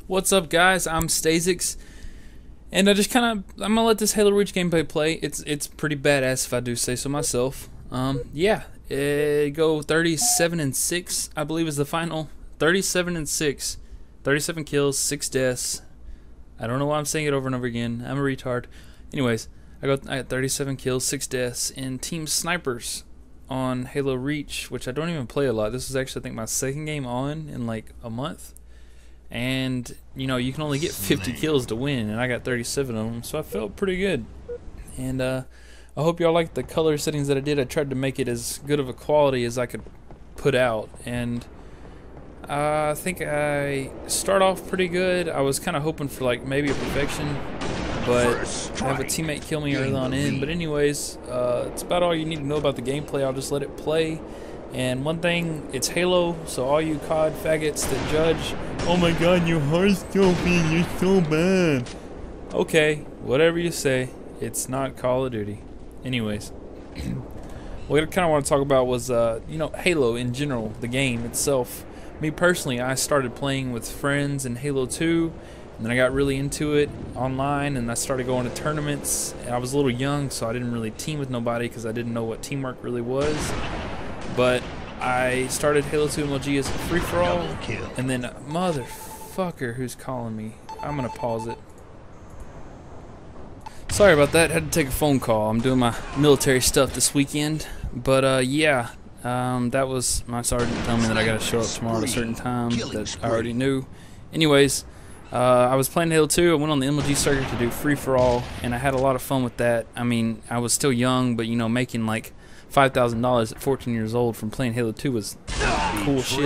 What's up, guys? I'm Stasix, and I'm gonna let this Halo Reach gameplay play. It's pretty badass if I do say so myself. Yeah, go 37-6, I believe is the final. 37-6, 37 kills, 6 deaths. I don't know why I'm saying it over and over again. I'm a retard. Anyways, I got 37 kills, 6 deaths in Team Snipers on Halo Reach, which I don't even play a lot. This was actually, I think, my second game on in like a month. And, you know, you can only get 50 kills to win, and I got 37 of them, so I felt pretty good. And I hope y'all like the color settings that I did. I tried to make it as good of a quality as I could put out, and I think I start off pretty good. I was kind of hoping for like maybe a perfection, but I have a teammate kill me early on in. But anyways, it's about all you need to know about the gameplay. I'll just let it play. And one thing, it's Halo, so all you COD faggots that judge, oh my god, your heart's jumping, you're so bad. Okay, whatever you say, it's not Call of Duty. Anyways, what I kind of want to talk about was, you know, Halo in general, the game itself. Me personally, I started playing with friends in Halo 2, and then I got really into it online, and I started going to tournaments. And I was a little young, so I didn't really team with nobody because I didn't know what teamwork really was. But I started Halo 2 MLG as a free-for-all, and then motherfucker who's calling me. I'm gonna pause it. Sorry about that, had to take a phone call. I'm doing my military stuff this weekend. But yeah, that was my sergeant telling me that I gotta show up tomorrow at a certain time that I already knew. Anyways, I was playing Halo 2, I went on the MLG circuit to do free-for-all, and I had a lot of fun with that. I mean, I was still young, but you know, making like $5,000 at 14 years old from playing Halo 2 was cool shit.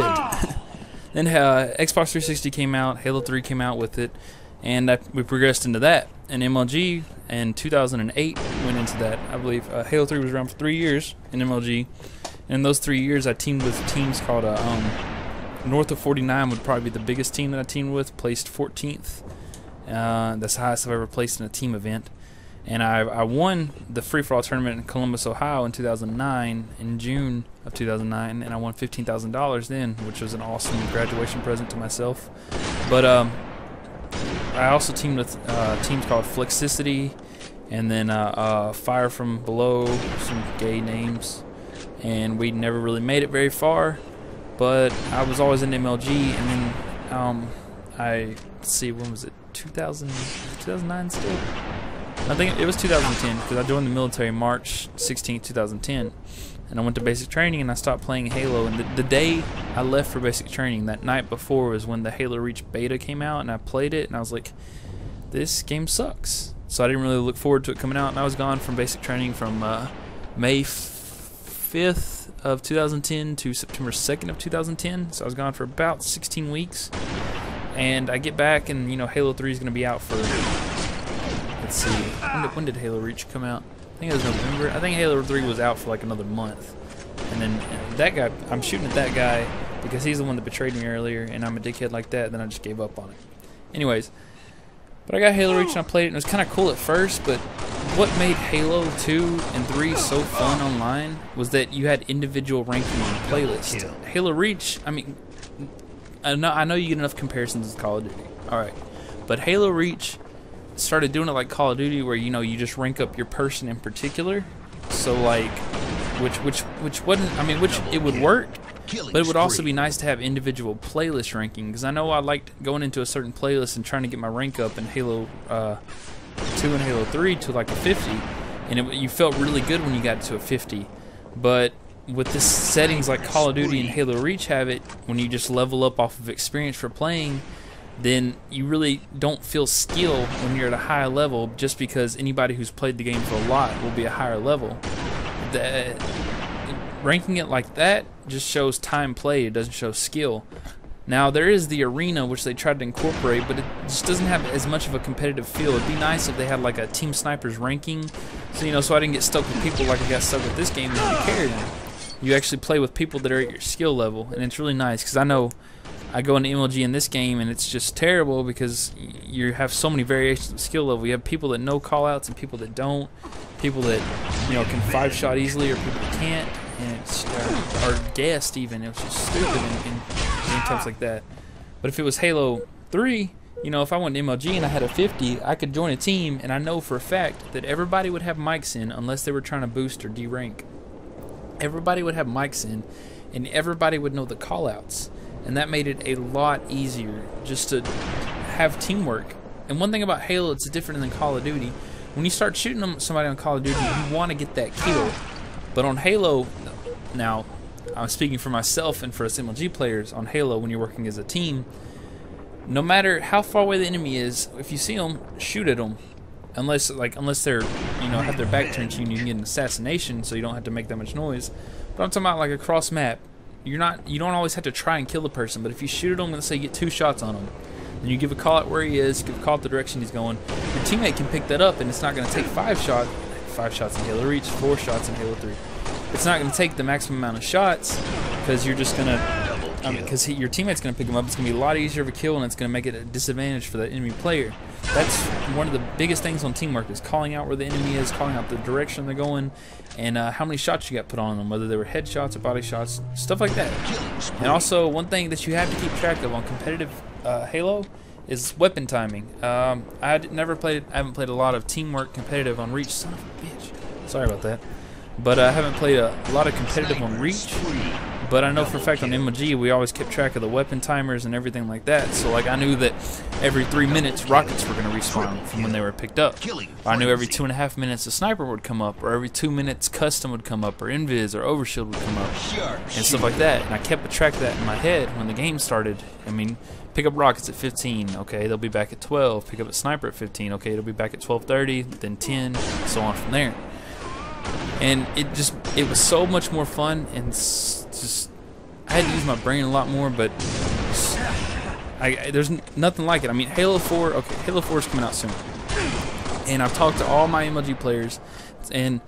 Then Xbox 360 came out, Halo 3 came out with it, and we progressed into that. And MLG in 2008 went into that. I believe Halo 3 was around for 3 years in MLG. And in those 3 years, I teamed with teams called North of 49 would probably be the biggest team that I teamed with, placed 14th. That's the highest I've ever placed in a team event. And I won the free-for-all tournament in Columbus, Ohio in 2009, in June of 2009, and I won $15,000 then, which was an awesome graduation present to myself. But I also teamed with teams called Flexicity, and then Fire From Below, some gay names, and we never really made it very far, but I was always in MLG, and then let's see, when was it, 2009 still? I think it was 2010 because I joined the military March 16, 2010, and I went to basic training and I stopped playing Halo. And the day I left for basic training, that night before, was when the Halo Reach beta came out, and I played it and I was like, this game sucks. So I didn't really look forward to it coming out, and I was gone from basic training from May 5th of 2010 to September 2nd of 2010. So I was gone for about 16 weeks, and I get back, and you know, Halo 3 is going to be out for, let's see, when did Halo Reach come out? I think it was November. I think Halo 3 was out for like another month. And then that guy, I'm shooting at that guy because he's the one that betrayed me earlier, and I'm a dickhead like that, and then I just gave up on it. Anyways, but I got Halo Reach and I played it, and it was kind of cool at first, but what made Halo 2 and 3 so fun online was that you had individual ranking on the playlist. Halo Reach, I mean, I know you get enough comparisons with Call of Duty. Alright. But Halo Reach started doing it like Call of Duty, where you know, you just rank up your person in particular. So like, which wouldn't, I mean, which it would work, but it would also be nice to have individual playlist ranking, because I know I liked going into a certain playlist and trying to get my rank up in Halo 2 and Halo 3 to like a 50, and you felt really good when you got to a 50. But with this settings like Call of Duty and Halo Reach have it, when you just level up off of experience for playing, then you really don't feel skill when you're at a high level, just because anybody who's played the game for a lot will be a higher level. Ranking it like that just shows time played, it doesn't show skill. Now there is the arena, which they tried to incorporate, but it just doesn't have as much of a competitive feel. It'd be nice if they had like a Team Snipers ranking, so you know, so I didn't get stuck with people like I got stuck with this game that you cared. You actually play with people that are at your skill level, and it's really nice, because I know I go into MLG in this game, and it's just terrible because you have so many variations of skill level. You have people that know callouts and people that don't, people that, you know, can 5-shot easily or people that can't, and it's or guessed even. It was just stupid in game types like that. But if it was Halo 3, you know, if I went to MLG and I had a 50, I could join a team, and I know for a fact that everybody would have mics in unless they were trying to boost or D-rank. Everybody would have mics in, and everybody would know the callouts, and that made it a lot easier just to have teamwork. And one thing about Halo, it's different than Call of Duty. When you start shooting somebody on Call of Duty, you want to get that kill. But on Halo, now I'm speaking for myself and for us MLG players, on Halo, when you're working as a team, no matter how far away the enemy is, if you see them, shoot at them. Unless they're, you know, have their back turned to you, and you can get an assassination, so you don't have to make that much noise. But I'm talking about like across map. You don't always have to try and kill the person, but if you shoot at them, let's say you get 2 shots on them, then you give a call out where he is, give a call out the direction he's going. Your teammate can pick that up, and it's not going to take 5 shots in Halo Reach, 4 shots in Halo 3. It's not going to take the maximum amount of shots, because you're just going to, because your teammate's going to pick him up. It's going to be a lot easier of a kill, and it's going to make it a disadvantage for the enemy player. That's one of the biggest things on teamwork, is calling out where the enemy is, calling out the direction they're going, and how many shots you got put on them, whether they were headshots or body shots, stuff like that. And also, one thing that you have to keep track of on competitive Halo is weapon timing. I haven't played a lot of teamwork competitive on Reach. Son of a bitch. Sorry about that. But I haven't played a lot of competitive on Reach. But I know for a fact on MLG we always kept track of the weapon timers and everything like that. So like I knew that every 3 minutes rockets were going to respawn from when they were picked up. I knew every 2.5 minutes a sniper would come up, or every 2 minutes custom would come up, or invis or overshield would come up, and stuff like that. And I kept a track of that in my head when the game started. I mean, pick up rockets at 15, okay, they'll be back at 12. Pick up a sniper at 15, okay, it'll be back at 12:30, then 10, so on from there. And it was so much more fun, and just I had to use my brain a lot more, but there's nothing like it. I mean, Halo 4, okay, Halo 4 is coming out soon, and I've talked to all my MLG players, and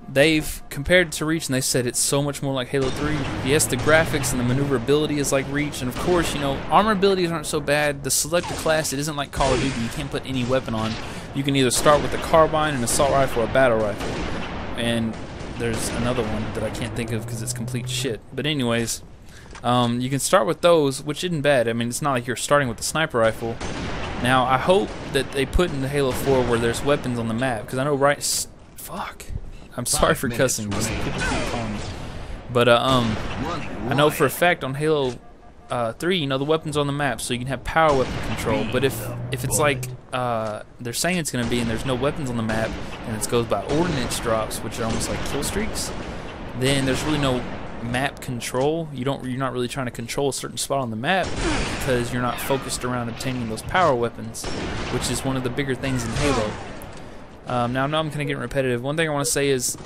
they've compared it to Reach, and they said it's so much more like Halo 3. Yes, the graphics and the maneuverability is like Reach, and of course, you know, armor abilities aren't so bad. The selected class, it isn't like Call of Duty. You can't put any weapon on. You can either start with a carbine, an assault rifle, or a battle rifle. And there's another one that I can't think of because it's complete shit. But anyways, you can start with those, which isn't bad. I mean, it's not like you're starting with a sniper rifle. Now, I hope that they put in the Halo 4 where there's weapons on the map, because I know fuck. I'm sorry for cussing. Just people keep calling me. But I know for a fact on Halo 3, you know, the weapons on the map, so you can have power weapon control. But if it's like they're saying it's going to be, and there's no weapons on the map, and it goes by ordnance drops, which are almost like kill streaks, then there's really no map control. You're not really trying to control a certain spot on the map, because you're not focused around obtaining those power weapons, which is one of the bigger things in Halo. Now I know I'm kind of getting repetitive. One thing I want to say is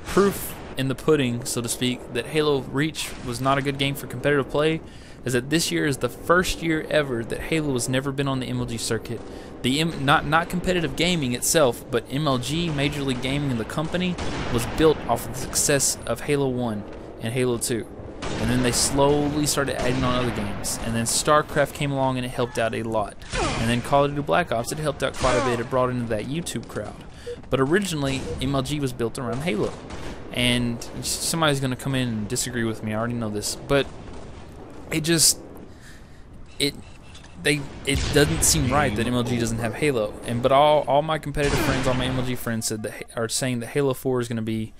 proof in the pudding, so to speak, that Halo Reach was not a good game for competitive play is that this year is the first year ever that Halo has never been on the MLG circuit. Not competitive gaming itself, but MLG, Major League Gaming, the company, was built off of the success of Halo 1 and Halo 2. And then they slowly started adding on other games. And then StarCraft came along, and it helped out a lot. And then Call of Duty Black Ops, it helped out quite a bit. It brought into that YouTube crowd. But originally, MLG was built around Halo. And somebody's going to come in and disagree with me. I already know this. But it doesn't seem right that MLG doesn't have Halo. But all my competitive friends, all my MLG friends are saying that Halo 4 is going to be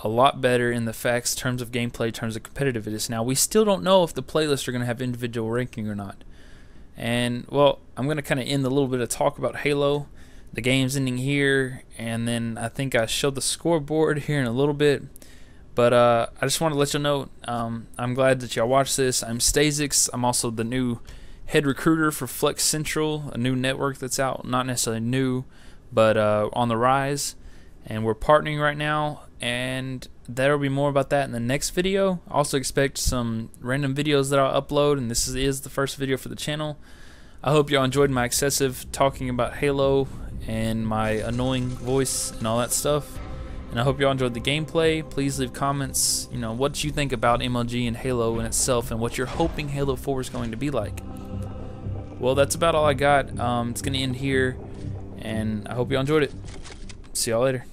a lot better in the facts, terms of gameplay, terms of competitiveness. Now, we still don't know if the playlists are going to have individual ranking or not. And, well, I'm going to kind of end a little bit of talk about Halo. The game's ending here, and then I think I showed the scoreboard here in a little bit. But I just want to let you know, I'm glad that y'all watched this. I'm Stasix. I'm also the new head recruiter for Flex Central, a new network that's out. Not necessarily new, but on the rise. And we're partnering right now, and there will be more about that in the next video. Also expect some random videos that I'll upload, and this is the first video for the channel. I hope y'all enjoyed my excessive talking about Halo and my annoying voice and all that stuff. And I hope y'all enjoyed the gameplay. Please leave comments, you know, what you think about MLG and Halo in itself, and what you're hoping Halo 4 is going to be like. Well, that's about all I got. It's going to end here, and I hope y'all enjoyed it. See y'all later.